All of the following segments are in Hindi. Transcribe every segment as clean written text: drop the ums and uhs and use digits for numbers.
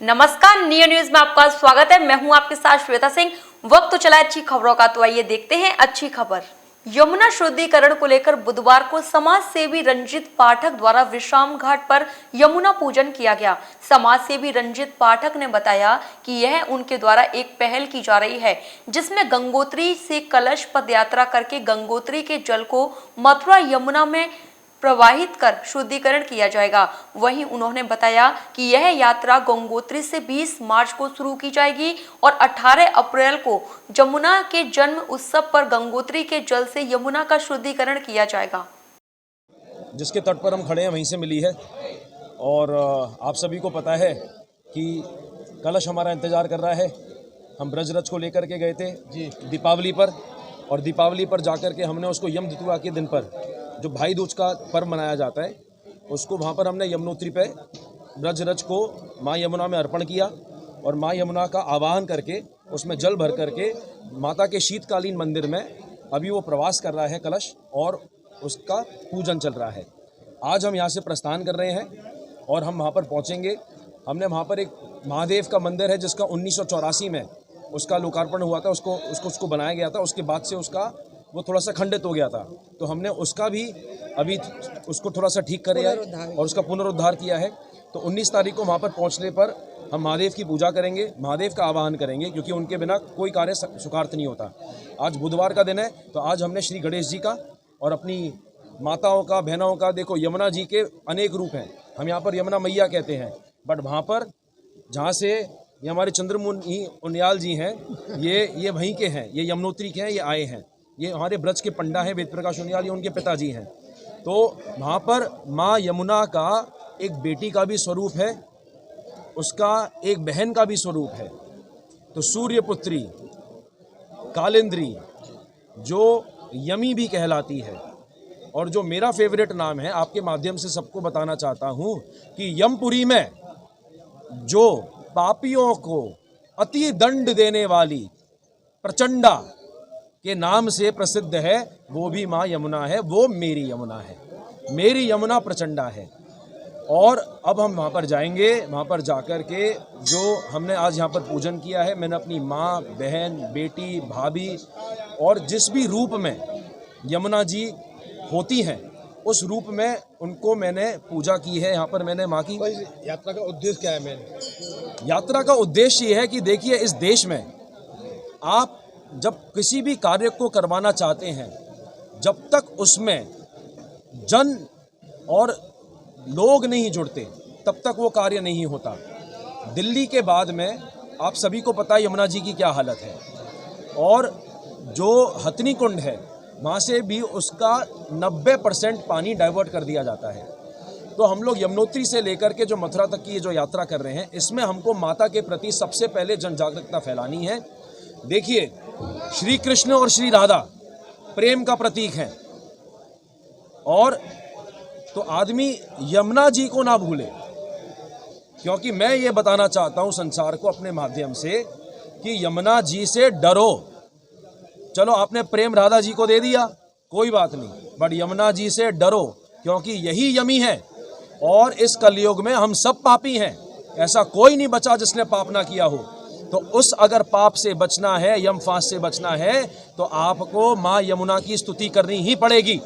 नमस्कार, नियो न्यूज में आपका स्वागत है। मैं हूं आपके साथ श्वेता सिंह। वक्त तो चला अच्छी खबरों का, तो आइए देखते हैं अच्छी खबर। यमुना शुद्धिकरण को लेकर बुधवार को समाज सेवी रंजित पाठक द्वारा विश्राम घाट पर यमुना पूजन किया गया। समाज सेवी रंजित पाठक ने बताया कि यह उनके द्वारा एक पहल की जा रही है, जिसमें गंगोत्री से कलश पद यात्रा करके गंगोत्री के जल को मथुरा यमुना में प्रवाहित कर शुद्धिकरण किया जाएगा। वहीं उन्होंने बताया कि यह यात्रा गंगोत्री से 20 मार्च को शुरू की जाएगी और 18 अप्रैल को यमुना के जन्म उत्सव पर गंगोत्री के जल से यमुना का शुद्धिकरण किया जाएगा। जिसके तट पर हम खड़े हैं वहीं से मिली है और आप सभी को पता है कि कलश हमारा इंतज़ार कर रहा है। हम ब्रजरथ को लेकर के गए थे दीपावली पर, और दीपावली पर जाकर के हमने उसको यम द्वितीया के दिन पर, जो भाई दूज का पर्व मनाया जाता है, उसको वहाँ पर हमने यमुनोत्री पे ब्रजरथ को माँ यमुना में अर्पण किया और माँ यमुना का आवाहन करके उसमें जल भर करके माता के शीतकालीन मंदिर में अभी वो प्रवास कर रहा है कलश, और उसका पूजन चल रहा है। आज हम यहाँ से प्रस्थान कर रहे हैं और हम वहाँ पर पहुँचेंगे। हमने वहाँ पर एक महादेव का मंदिर है जिसका 1984 में उसका लोकार्पण हुआ था, उसको बनाया गया था। उसके बाद से उसका वो थोड़ा सा खंडित हो गया था, तो हमने उसका भी अभी उसको थोड़ा सा ठीक करे है और उसका पुनरुद्धार किया है। तो 19 तारीख को वहाँ पर पहुँचने पर हम महादेव की पूजा करेंगे, महादेव का आवाहन करेंगे, क्योंकि उनके बिना कोई कार्य सुखार्थ नहीं होता। आज बुधवार का दिन है, तो आज हमने श्री गणेश जी का और अपनी माताओं का, बहनों का, देखो यमुना जी के अनेक रूप हैं। हम यहाँ पर यमुना मैया कहते हैं, बट वहाँ पर जहाँ से ये हमारे चंद्रमुनि उनियाल जी हैं, ये वहीं के हैं, ये यमुनोत्री के हैं, ये आए हैं। ये हमारे ब्रज के पंडा हैं, वेद प्रकाश उनियाल, ये उनके पिताजी हैं। तो वहाँ पर माँ यमुना का एक बेटी का भी स्वरूप है, उसका एक बहन का भी स्वरूप है। तो सूर्यपुत्री कालिंद्री, जो यमी भी कहलाती है, और जो मेरा फेवरेट नाम है, आपके माध्यम से सबको बताना चाहता हूँ कि यमपुरी में जो पापियों को अति दंड देने वाली प्रचंडा के नाम से प्रसिद्ध है, वो भी माँ यमुना है। वो मेरी यमुना है, मेरी यमुना प्रचंडा है। और अब हम वहाँ पर जाएंगे, वहाँ पर जाकर के जो हमने आज यहाँ पर पूजन किया है, मैंने अपनी माँ, बहन, बेटी, भाभी और जिस भी रूप में यमुना जी होती हैं, उस रूप में उनको मैंने पूजा की है। यहाँ पर मैंने माँ की यात्रा का उद्देश्य क्या है? मैंने यात्रा का उद्देश्य ये है कि देखिए, इस देश में आप जब किसी भी कार्य को करवाना चाहते हैं, जब तक उसमें जन और लोग नहीं जुड़ते, तब तक वो कार्य नहीं होता। दिल्ली के बाद में आप सभी को पता है यमुना जी की क्या हालत है, और जो हथनी कुंड है वहाँ से भी उसका 90% पानी डाइवर्ट कर दिया जाता है। तो हम लोग यमुनोत्री से लेकर के जो मथुरा तक की ये जो यात्रा कर रहे हैं, इसमें हमको माता के प्रति सबसे पहले जन जागरूकता फैलानी है। देखिए, श्री कृष्ण और श्री राधा प्रेम का प्रतीक हैं, और तो आदमी यमुना जी को ना भूले, क्योंकि मैं ये बताना चाहता हूँ संसार को अपने माध्यम से कि यमुना जी से डरो। चलो, आपने प्रेम राधा जी को दे दिया, कोई बात नहीं, बट यमुना जी से डरो, क्योंकि यही यमी है। और इस कलयुग में हम सब पापी हैं, ऐसा कोई नहीं बचा जिसने पाप ना किया हो। तो उस अगर पाप से बचना है, यम फांस से बचना है, तो आपको माँ यमुना की स्तुति करनी ही पड़ेगी।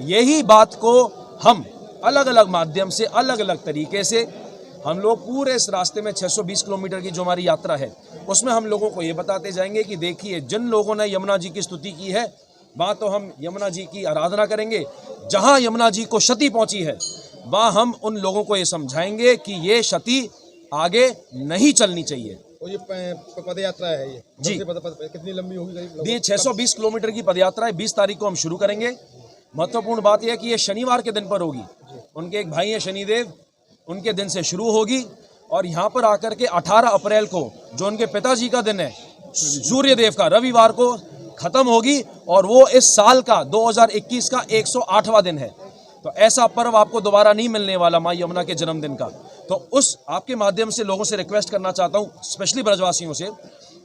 यही बात को हम अलग अलग माध्यम से, अलग अलग तरीके से, हम लोग पूरे इस रास्ते में 620 किलोमीटर की जो हमारी यात्रा है, उसमें हम लोगों को ये बताते जाएंगे कि देखिए, जिन लोगों ने यमुना जी की स्तुति की है, वहाँ तो हम यमुना जी की आराधना करेंगे। जहाँ यमुना जी को क्षति पहुँची है, वहाँ हम उन लोगों को ये समझाएंगे कि ये क्षति आगे नहीं चलनी चाहिए। और ये पद यात्रा है, ये जी कितनी लंबी होगी? करीब ये 620 किलोमीटर की पदयात्रा है। 20 तारीख को हम शुरू करेंगे। महत्वपूर्ण बात यह है कि ये शनिवार के दिन पर होगी। उनके एक भाई हैं शनिदेव, उनके दिन से शुरू होगी, और यहाँ पर आकर के 18 अप्रैल को, जो उनके पिताजी का दिन है सूर्यदेव का, रविवार को खत्म होगी, और वो इस साल का 2021 का 108वां दिन है। तो ऐसा पर्व आपको दोबारा नहीं मिलने वाला माँ यमुना के जन्मदिन का। तो उस आपके माध्यम से लोगों से रिक्वेस्ट करना चाहता हूँ, स्पेशली ब्रजवासियों से,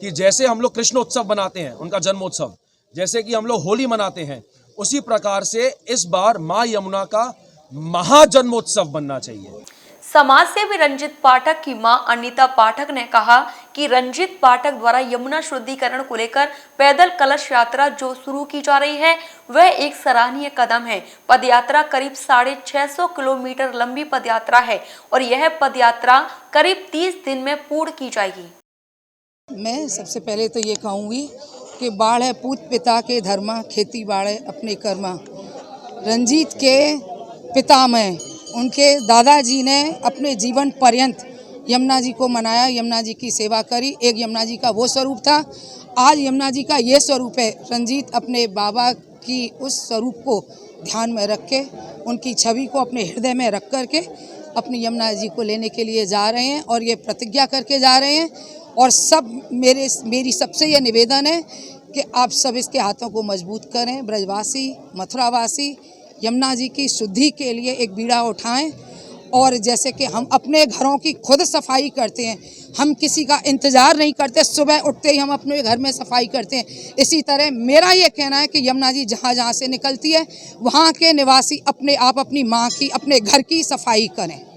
कि जैसे हम लोग कृष्ण उत्सव बनाते हैं, उनका जन्मोत्सव, जैसे कि हम लोग होली मनाते हैं, उसी प्रकार से इस बार माँ यमुना का महाजन्मोत्सव बनना चाहिए। समाज सेवी रंजीत पाठक की मां अनीता पाठक ने कहा कि रंजीत पाठक द्वारा यमुना शुद्धिकरण को लेकर पैदल कलश यात्रा जो शुरू की जा रही है वह एक सराहनीय कदम है। पदयात्रा करीब 650 किलोमीटर लंबी पदयात्रा है और यह पदयात्रा करीब 30 दिन में पूर्ण की जाएगी। मैं सबसे पहले तो ये कहूँगी कि बाढ़ है पूत पिता के धर्मा, खेती बाढ़ अपने कर्मा। रंजीत के पितामह उनके दादाजी ने अपने जीवन पर्यंत यमुना जी को मनाया, यमुना जी की सेवा करी। एक यमुना जी का वो स्वरूप था, आज यमुना जी का ये स्वरूप है। रंजीत अपने बाबा की उस स्वरूप को ध्यान में रख के, उनकी छवि को अपने हृदय में रख कर के अपनी यमुना जी को लेने के लिए जा रहे हैं और ये प्रतिज्ञा करके जा रहे हैं। और सब मेरी सबसे ये निवेदन है कि आप सब इसके हाथों को मजबूत करें। ब्रजवासी, मथुरावासी यमुना जी की शुद्धि के लिए एक बीड़ा उठाएं। और जैसे कि हम अपने घरों की खुद सफाई करते हैं, हम किसी का इंतज़ार नहीं करते, सुबह उठते ही हम अपने घर में सफाई करते हैं। इसी तरह मेरा ये कहना है कि यमुना जी जहाँ जहाँ से निकलती है वहाँ के निवासी अपने आप अपनी माँ की, अपने घर की सफाई करें।